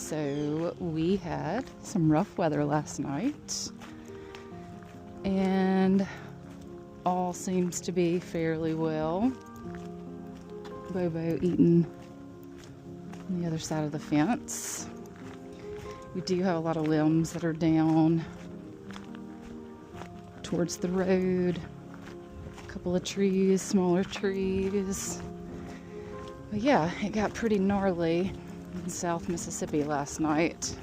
So we had some rough weather last night, and all seems to be fairly well. Bobo eating on the other side of the fence. We do have a lot of limbs that are down towards the road. A couple of trees, smaller trees. But yeah, it got pretty gnarly in South Mississippi last night.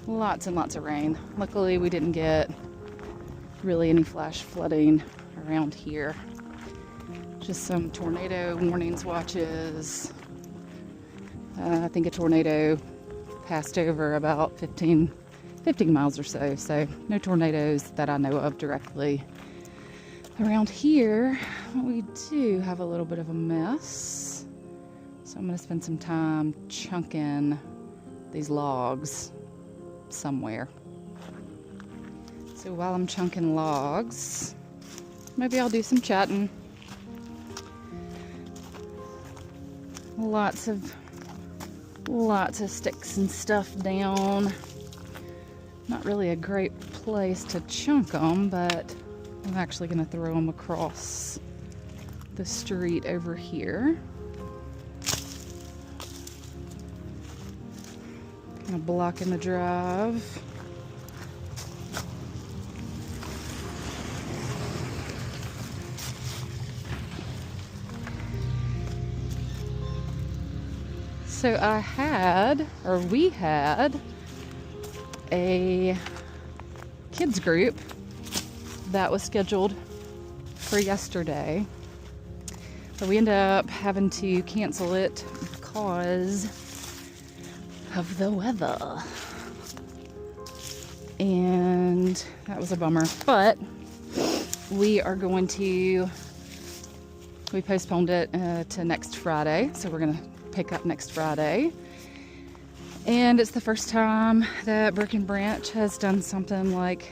Lots and lots of rain. Luckily, we didn't get really any flash flooding around here. Just some tornado warnings, watches. I think a tornado passed over about 15 miles or so. So no tornadoes that I know of directly around here. We do have a little bit of a mess. So I'm going to spend some time chunking these logs somewhere. So while I'm chunking logs, maybe I'll do some chatting. Lots of sticks and stuff down. Not really a great place to chunk them, but I'm actually going to throw them across the street over here. Kind of blocking the drive. So we had a kids group that was scheduled for yesterday, but we ended up having to cancel it because of the weather, and that was a bummer. But we postponed it to next Friday, so we're gonna pick up next Friday. And it's the first time that Brick and Branch has done something like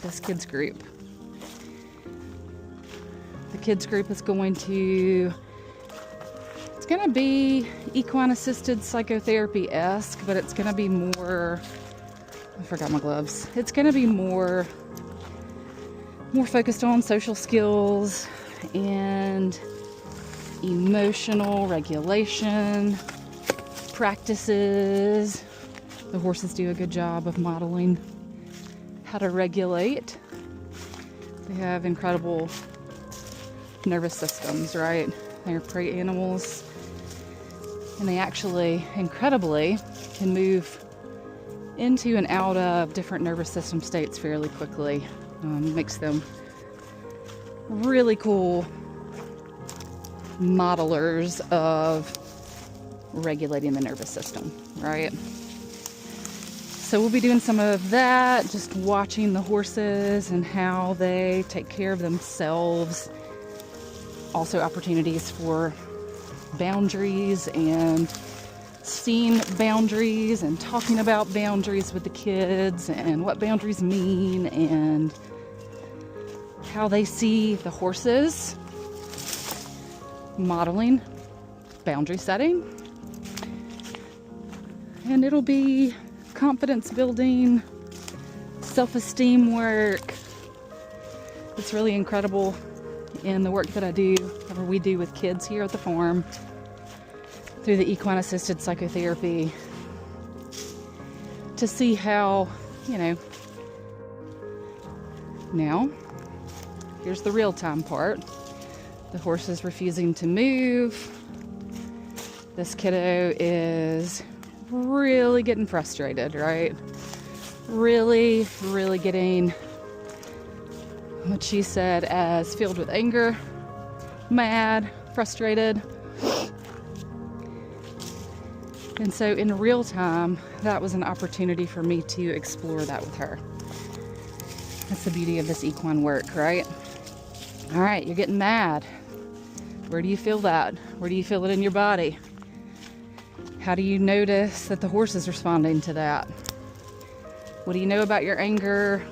this kids group. The kids group is going to be equine assisted psychotherapy-esque, but it's going to be more, I forgot my gloves. It's going to be more focused on social skills and emotional regulation practices. The horses do a good job of modeling how to regulate. They have incredible nervous systems, right? They're prey animals, and they actually incredibly can move into and out of different nervous system states fairly quickly. Makes them really cool modelers of regulating the nervous system, right? So we'll be doing some of that, just watching the horses and how they take care of themselves. Also opportunities for boundaries and seeing boundaries and talking about boundaries with the kids and what boundaries mean and how they see the horses modeling boundary setting. And it'll be confidence building, self-esteem work. It's really incredible in the work that I do, or we do with kids here at the farm through the equine assisted psychotherapy, to see how, now here's the real time part. The horse is refusing to move. This kiddo is really getting frustrated, right? Really, really getting what she said as filled with anger, mad, frustrated. And so in real time, that was an opportunity for me to explore that with her. That's the beauty of this equine work, right? All right, you're getting mad. Where do you feel that? Where do you feel it in your body? How do you notice that the horse is responding to that? What do you know about your anger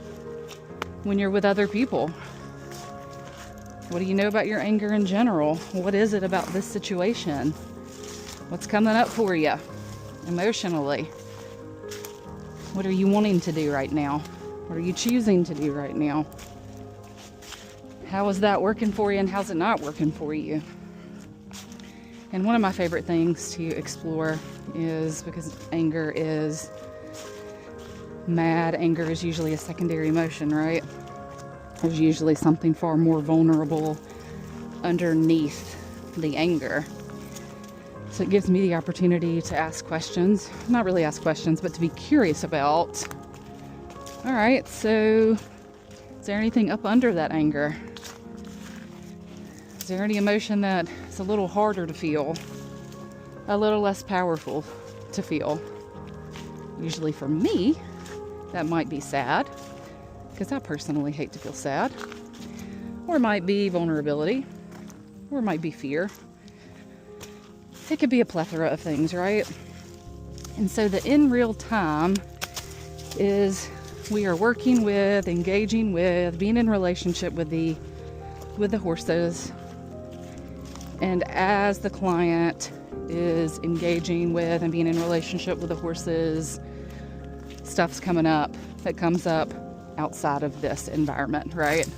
when you're with other people? What do you know about your anger in general? What is it about this situation What's coming up for you emotionally? What are you wanting to do right now? What are you choosing to do right now? How is that working for you and how's it not working for you? And one of my favorite things to explore is, because anger is usually a secondary emotion, right? There's usually something far more vulnerable underneath the anger. So it gives me the opportunity to ask questions, not really ask questions, but to be curious about, all right, so is there anything up under that anger? Is there any emotion that is a little harder to feel, a little less powerful to feel? Usually for me, that might be sad, because I personally hate to feel sad. Or it might be vulnerability, or it might be fear. It could be a plethora of things, right? And so the in real time is we are working with, engaging with, being in relationship with the horses. And as the client is engaging with and being in relationship with the horses, stuff's coming up that comes up outside of this environment, right?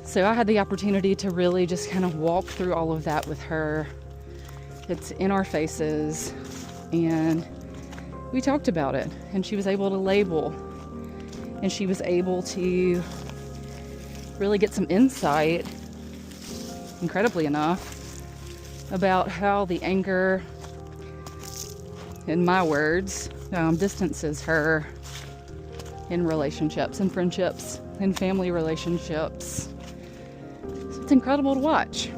So I had the opportunity to really just kind of walk through all of that with her. It's in our faces, and we talked about it, and she was able to label, and she was able to really get some insight, incredibly enough, about how the anger, in my words, distances her in relationships and friendships and family relationships. So it's incredible to watch.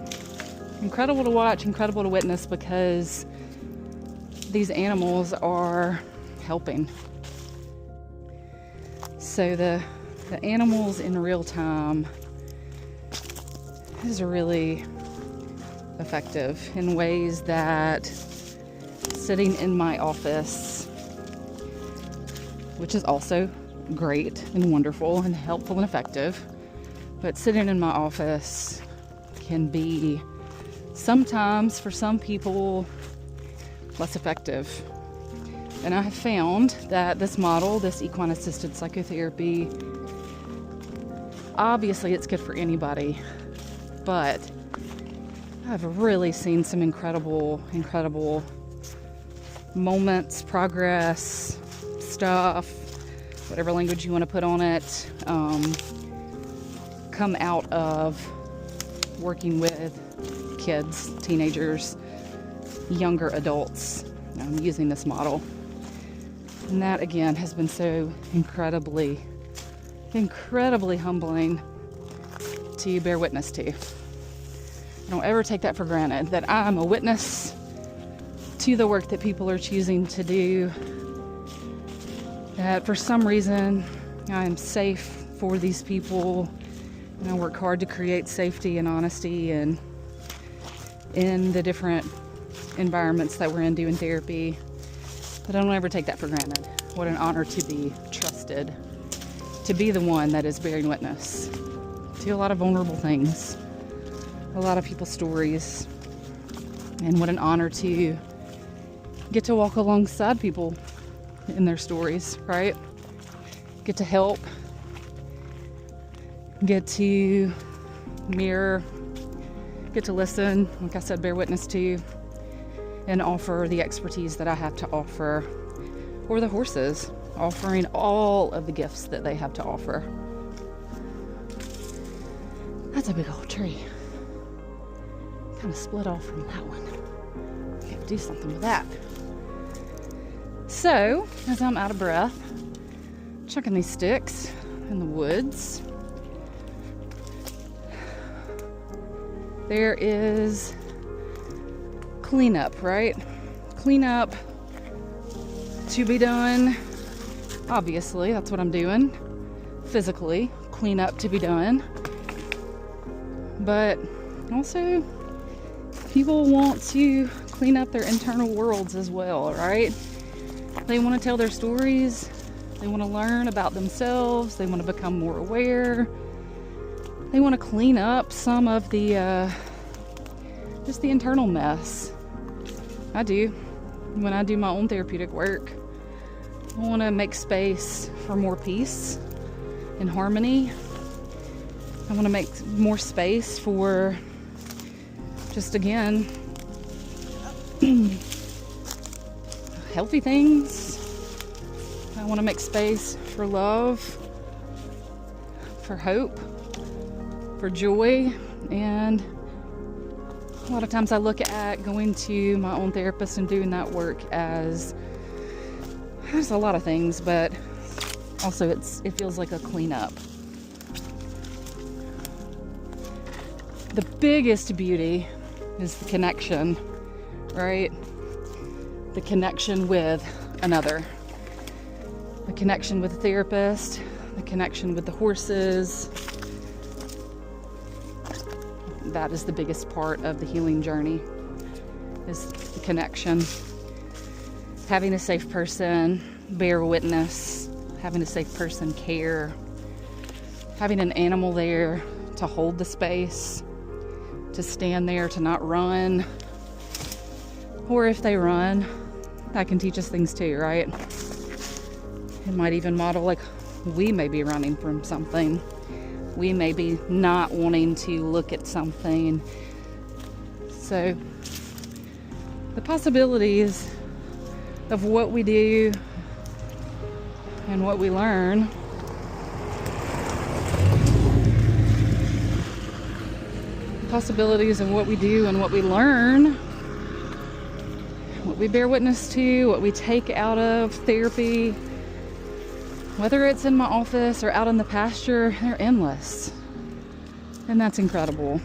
Incredible to watch, incredible to witness, because these animals are helping. So the animals in real time is really effective in ways that sitting in my office, which is also great and wonderful and helpful and effective, but sitting in my office can be sometimes, for some people, less effective. And I have found that this model, this equine assisted psychotherapy, obviously it's good for anybody, but I've really seen some incredible moments, progress, stuff, whatever language you want to put on it, come out of working with kids, teenagers, younger adults, using this model. And that, again, has been so incredibly humbling to bear witness to. I don't ever take that for granted, that I'm a witness to the work that people are choosing to do, that for some reason I am safe for these people, and I work hard to create safety and honesty and in the different environments that we're in doing therapy. But I don't ever take that for granted. What an honor to be trusted, to be the one that is bearing witness to a lot of vulnerable things, a lot of people's stories, and what an honor to get to walk alongside people in their stories, right? Get to help, get to mirror, get to listen, like I said, bear witness to, and offer the expertise that I have to offer, or the horses, offering all of the gifts that they have to offer. That's a big old tree. Kind of split off from that one. I gotta do something with that. So, as I'm out of breath, chucking these sticks in the woods, there is cleanup, right? Cleanup to be done. Obviously, that's what I'm doing. Physically, cleanup to be done. But also, people want to clean up their internal worlds as well, right? They want to tell their stories. They want to learn about themselves. They want to become more aware. They want to clean up some of the, just the internal mess I do. When I do my own therapeutic work, I want to make space for more peace and harmony. I want to make more space for just, again, healthy things. I want to make space for love, for hope, for joy. And a lot of times I look at going to my own therapist and doing that work as, there's a lot of things, but also it feels like a cleanup. The biggest beauty is the connection, right? The connection with another. The connection with the therapist, the connection with the horses. That is the biggest part of the healing journey, is the connection. Having a safe person bear witness, having a safe person care, having an animal there to hold the space, to stand there, to not run. Or if they run, that can teach us things too, right? It might even model, like, we may be running from something. We may be not wanting to look at something. So the possibilities of what we do and what we learn possibilities of what we do and what we learn, what we bear witness to, what we take out of therapy, whether it's in my office or out in the pasture, they're endless. And that's incredible.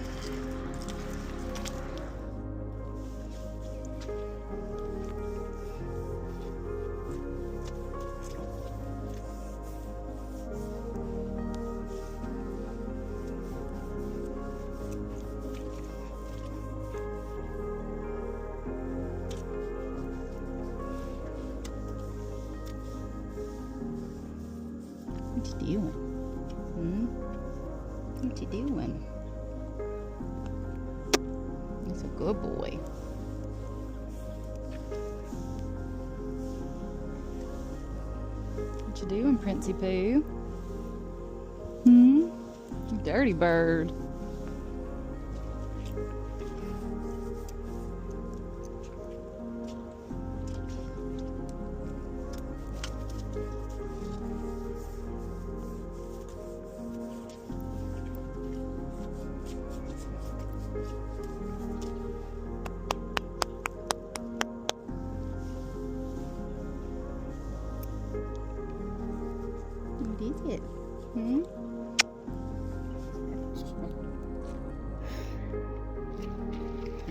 What you doing? What you doing? He's a good boy. What you doing, Princey Pooh? You dirty bird. What is it?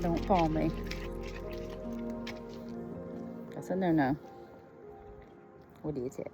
Don't call me. That's a no-no. What is it?